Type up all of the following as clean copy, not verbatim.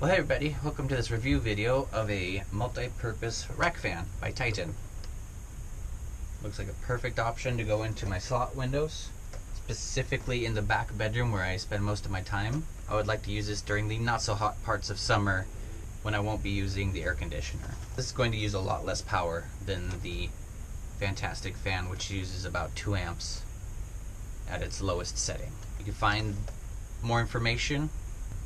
Well, hey everybody, welcome to this review video of a multi-purpose rack fan by Titan. Looks like a perfect option to go into my slot windows, specifically in the back bedroom where I spend most of my time. I would like to use this during the not so hot parts of summer when I won't be using the air conditioner. This is going to use a lot less power than the fantastic fan, which uses about 2 amps at its lowest setting. You can find more information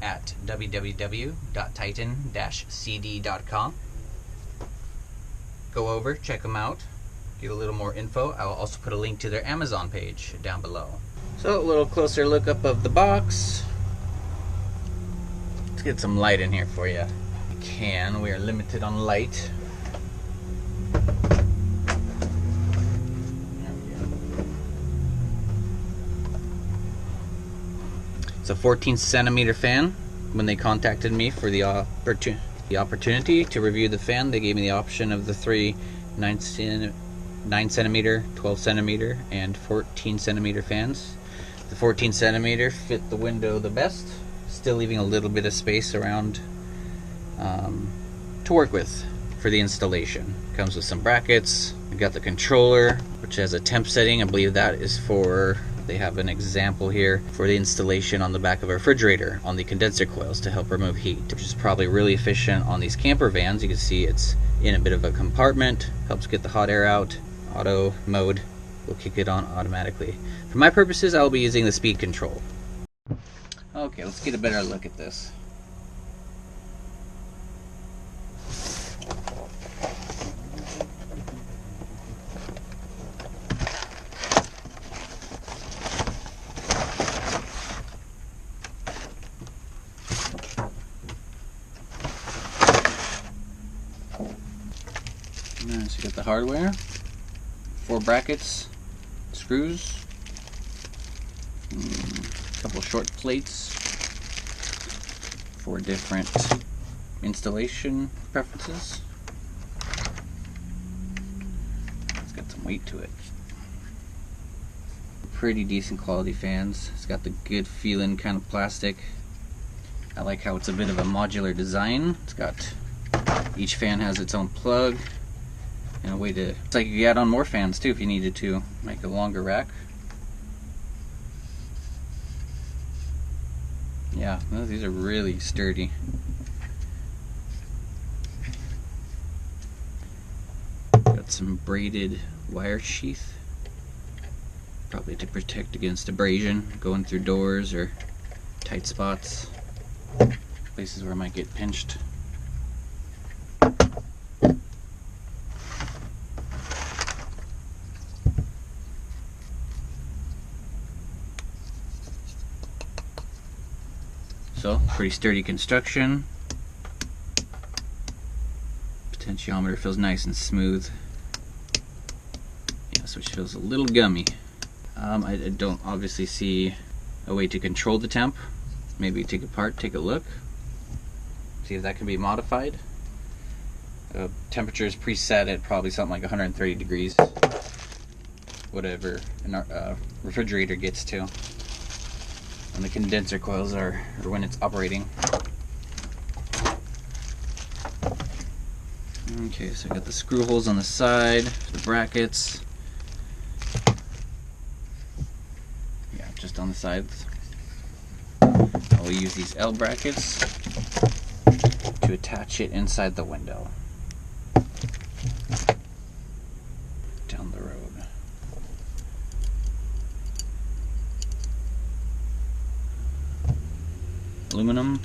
at www.titan-cd.com. Go over, check them out, get a little more info. I will also put a link to their Amazon page down below. So a little closer look up of the box. Let's get some light in here for you. We are limited on light. It's a 14 centimeter fan. When they contacted me for the opportunity to review the fan, they gave me the option of the 3 9 centimeter, 12 centimeter, and 14 centimeter fans. The 14 centimeter fit the window the best, still leaving a little bit of space around to work with for the installation. Comes with some brackets. We got the controller, which has a temp setting. I believe that is for, they have an example here for the installation on the back of a refrigerator on the condenser coils to help remove heat, which is probably really efficient on these camper vans. You can see it's in a bit of a compartment, helps get the hot air out. Auto mode will kick it on automatically. For my purposes, I'll be using the speed control. Okay, let's get a better look at this. So you got the hardware, 4 brackets, screws, a couple short plates for different installation preferences. It's got some weight to it. Pretty decent quality fans. It's got the good feeling kind of plastic. I like how it's a bit of a modular design. It's got, each fan has its own plug. And a way to, it's like you could add on more fans too if you needed to make a longer rack. Yeah, well, these are really sturdy. Got some braided wire sheath, probably to protect against abrasion going through doors or tight spots, places where it might get pinched. So, pretty sturdy construction. Potentiometer feels nice and smooth. Yeah, so it feels a little gummy. I don't obviously see a way to control the temp. Maybe take it apart, take a look, see if that can be modified. Temperature is preset at probably something like 130 degrees. Whatever a refrigerator gets to. And the condenser coils are, or when it's operating. Okay, so I got the screw holes on the side, the brackets. Yeah, just on the sides. I will use these L brackets to attach it inside the window. Down the road. Aluminum.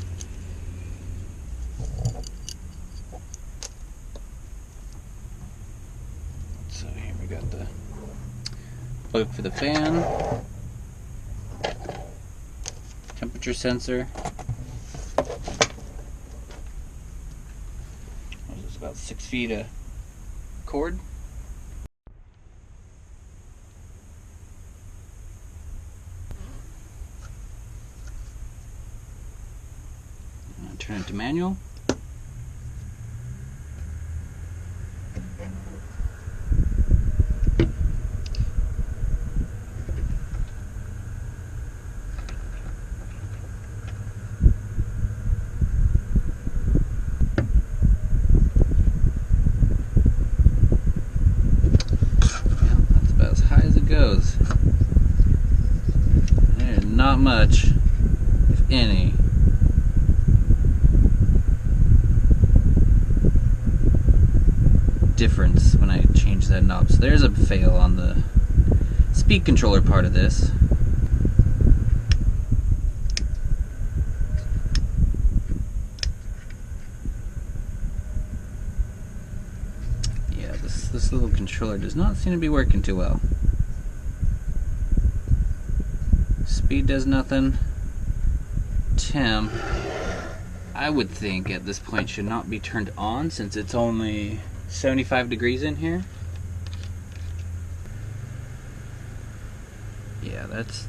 So here we got the plug for the fan, temperature sensor. This is about 6 feet of cord. Turn it to manual. much, if any. Difference when I change that knob. So there's a fail on the speed controller part of this. Yeah, this little controller does not seem to be working too well. Speed does nothing. Temp, I would think at this point should not be turned on since it's only 75 degrees in here. Yeah, that's...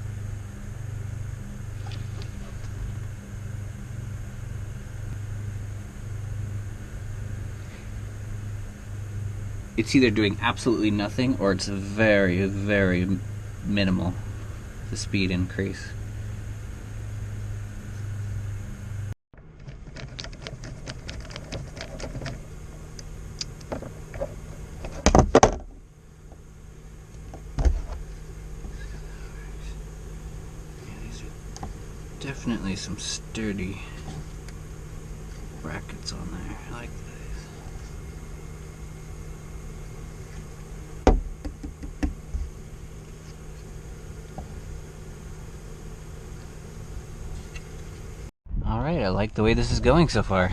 It's either doing absolutely nothing or it's very, very minimal, the speed increase. Definitely some sturdy brackets on there. I like these. Alright, I like the way this is going so far.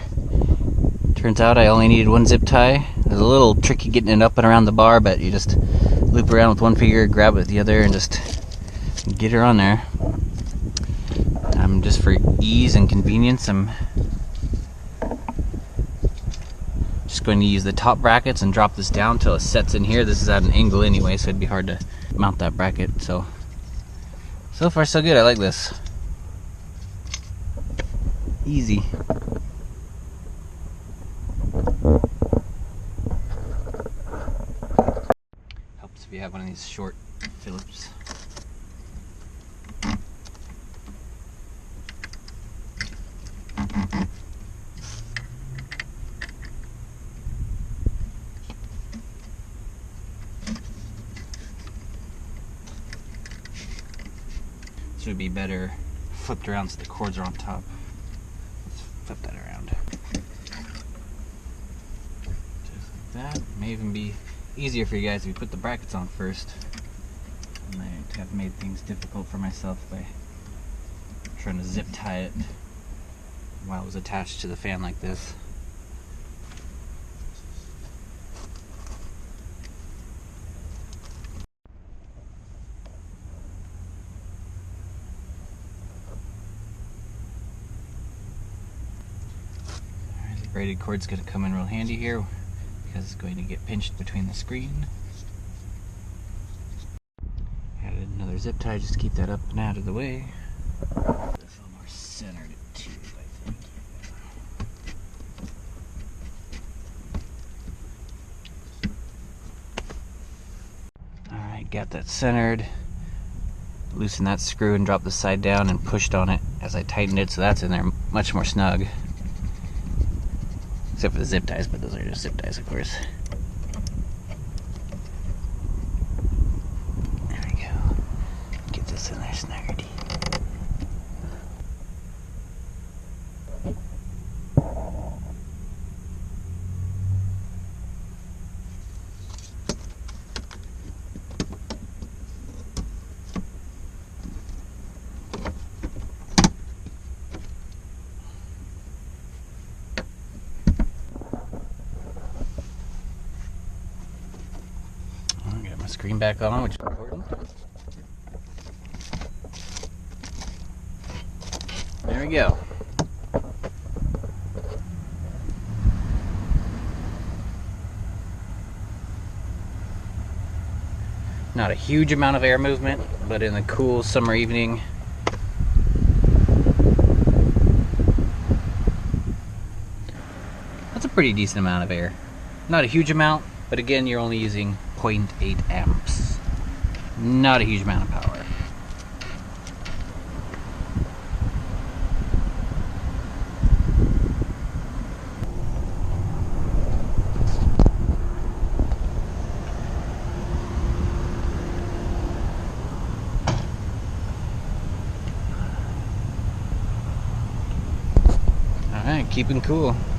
Turns out I only needed one zip tie. It's a little tricky getting it up and around the bar, but you just loop around with one finger, grab it with the other, and just get her on there. Just for ease and convenience, I'm just going to use the top brackets and drop this down till it sets in here. This is at an angle anyway, so it'd be hard to mount that bracket. So far so good. I like this. Easy. Helps if you have one of these short Phillips. This would be better flipped around so the cords are on top. Let's flip that around. Just like that. May even be easier for you guys if you put the brackets on first. I might have made things difficult for myself by trying to zip tie it while it was attached to the fan like this. Alright, the braided cord's going to come in real handy here because it's going to get pinched between the screen. Added another zip tie just to keep that up and out of the way. It's a little more centered too, I think. Alright, got that centered. Loosen that screw and drop the side down and pushed on it as I tightened it, so that's in there much more snug. Except for the zip ties, but those are just zip ties, of course. There we go. Get this in there snuggy. Screen back on, which is important. There we go. Not a huge amount of air movement, but in the cool summer evening, that's a pretty decent amount of air. Not a huge amount, but again, you're only using 0.8 amps. Not a huge amount of power. keeping cool.